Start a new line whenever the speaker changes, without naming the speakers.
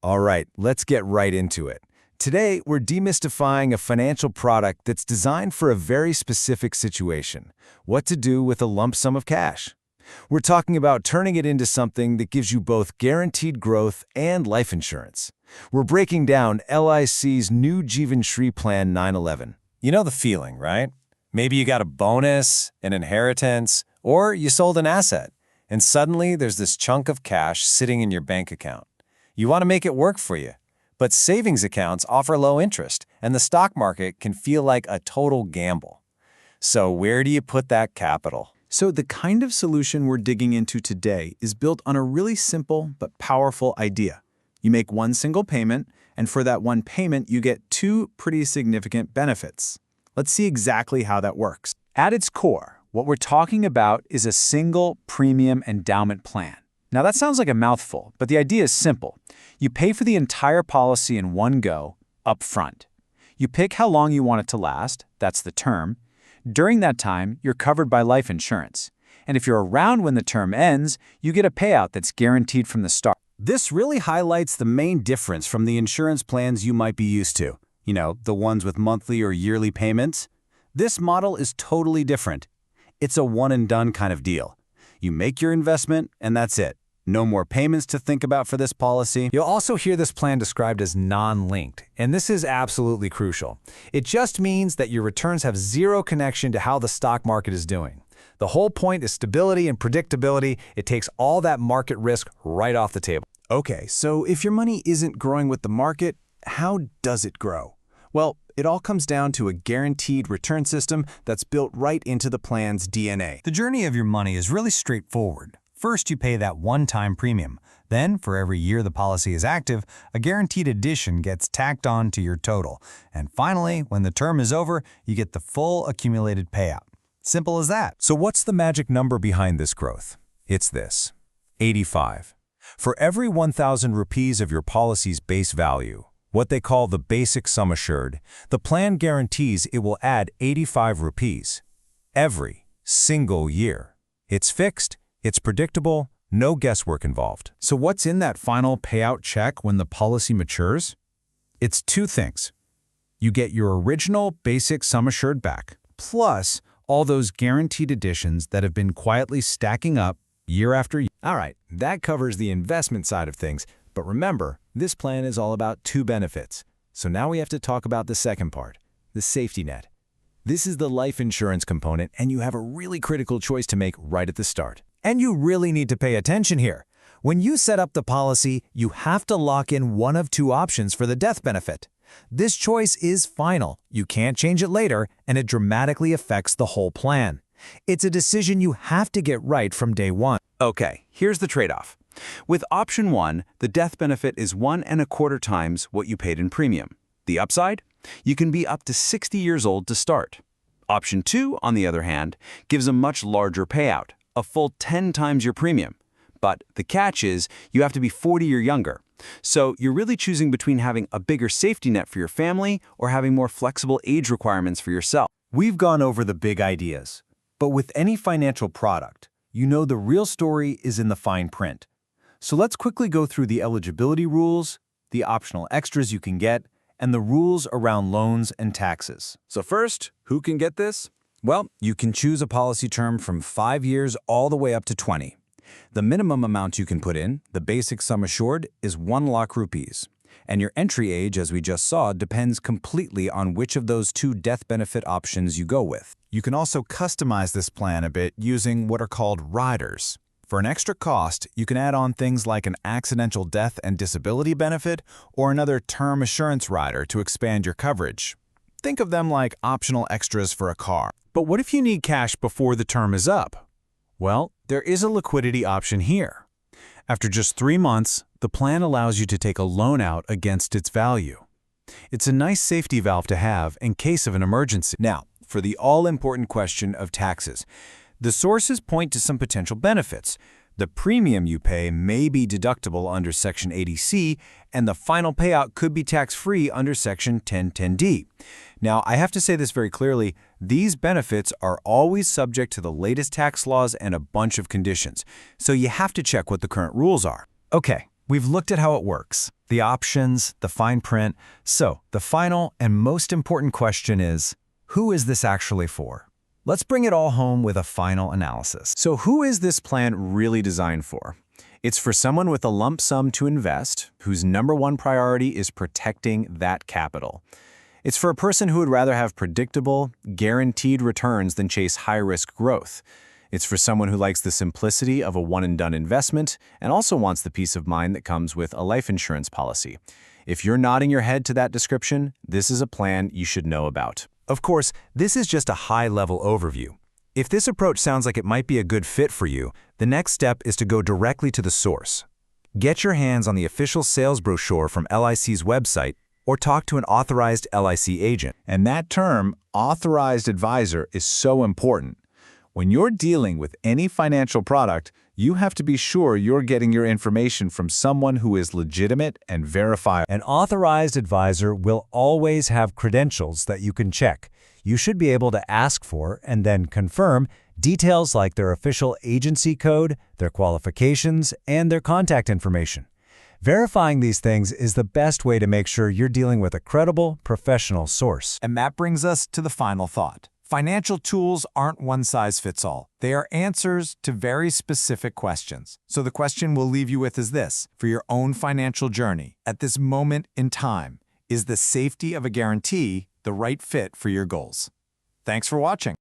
All right, let's get right into it. Today, we're demystifying a financial product that's designed for a very specific situation: what to do with a lump sum of cash. We're talking about turning it into something that gives you both guaranteed growth and life insurance. We're breaking down LIC's new Jeevan Shree Plan 911.
You know the feeling, right? Maybe you got a bonus, an inheritance, or you sold an asset, and suddenly there's this chunk of cash sitting in your bank account. You want to make it work for you, but savings accounts offer low interest, and the stock market can feel like a total gamble. So where do you put that capital?
So the kind of solution we're digging into today is built on a really simple but powerful idea. You make one single payment, and for that one payment, you get two pretty significant benefits. Let's see exactly how that works. At its core, what we're talking about is a single premium endowment plan. Now that sounds like a mouthful, but the idea is simple. You pay for the entire policy in one go, up front. You pick how long you want it to last, that's the term. During that time, you're covered by life insurance. And if you're around when the term ends, you get a payout that's guaranteed from the start.
This really highlights the main difference from the insurance plans you might be used to. You know, the ones with monthly or yearly payments. This model is totally different. It's a one-and-done kind of deal. You make your investment, and that's it. No more payments to think about for this policy.
You'll also hear this plan described as non-linked, and this is absolutely crucial. It just means that your returns have zero connection to how the stock market is doing. The whole point is stability and predictability. It takes all that market risk right off the table.
Okay, so if your money isn't growing with the market, how does it grow? Well, it all comes down to a guaranteed return system that's built right into the plan's DNA.
The journey of your money is really straightforward. First, you pay that one-time premium. Then, for every year the policy is active, a guaranteed addition gets tacked on to your total. And finally, when the term is over, you get the full accumulated payout. Simple as that.
So what's the magic number behind this growth? It's this: 85. For every 1,000 rupees of your policy's base value, what they call the basic sum assured, the plan guarantees it will add 85 rupees every single year. It's fixed, it's predictable, no guesswork involved.
So what's in that final payout check when the policy matures? It's two things. You get your original basic sum assured back, plus all those guaranteed additions that have been quietly stacking up year after year.
All right, that covers the investment side of things. But remember, this plan is all about two benefits. So now we have to talk about the second part, the safety net. This is the life insurance component, and you have a really critical choice to make right at the start.
And you really need to pay attention here. When you set up the policy, you have to lock in one of two options for the death benefit. This choice is final. You can't change it later, and it dramatically affects the whole plan. It's a decision you have to get right from day one.
Okay, here's the trade-off. With option 1, the death benefit is 1.25 times what you paid in premium. The upside? You can be up to 60 years old to start. Option 2, on the other hand, gives a much larger payout, a full 10 times your premium. But the catch is you have to be 40 or younger. So you're really choosing between having a bigger safety net for your family or having more flexible age requirements for yourself.
We've gone over the big ideas. But with any financial product, you know the real story is in the fine print. So let's quickly go through the eligibility rules, the optional extras you can get, and the rules around loans and taxes.
So first, who can get this? Well, you can choose a policy term from 5 years all the way up to 20. The minimum amount you can put in, the basic sum assured, is 1 lakh rupees. And your entry age, as we just saw, depends completely on which of those two death benefit options you go with.
You can also customize this plan a bit using what are called riders. For an extra cost, you can add on things like an accidental death and disability benefit or another term assurance rider to expand your coverage. Think of them like optional extras for a car.
But what if you need cash before the term is up? Well, there is a liquidity option here. After just 3 months, the plan allows you to take a loan out against its value. It's a nice safety valve to have in case of an emergency.
Now, for the all-important question of taxes. The sources point to some potential benefits. The premium you pay may be deductible under Section 80C, and the final payout could be tax-free under Section 1010D. Now, I have to say this very clearly, these benefits are always subject to the latest tax laws and a bunch of conditions, so you have to check what the current rules are.
Okay, we've looked at how it works.
the options, the fine print. So, the final and most important question is, who is this actually for? Let's bring it all home with a final analysis.
So who is this plan really designed for? It's for someone with a lump sum to invest, whose #1 priority is protecting that capital. It's for a person who would rather have predictable, guaranteed returns than chase high-risk growth. It's for someone who likes the simplicity of a one-and-done investment and also wants the peace of mind that comes with a life insurance policy. If you're nodding your head to that description, this is a plan you should know about.
Of course, this is just a high-level overview. If this approach sounds like it might be a good fit for you, the next step is to go directly to the source. Get your hands on the official sales brochure from LIC's website or talk to an authorized LIC agent.
And that term, authorized advisor, is so important. When you're dealing with any financial product, you have to be sure you're getting your information from someone who is legitimate and verifiable.
An authorized advisor will always have credentials that you can check. You should be able to ask for and then confirm details like their official agency code, their qualifications, and their contact information. Verifying these things is the best way to make sure you're dealing with a credible, professional source.
And that brings us to the final thought. Financial tools aren't one size fits all. They are answers to very specific questions. So the question we'll leave you with is this: for your own financial journey, at this moment in time, is the safety of a guarantee the right fit for your goals? Thanks for watching.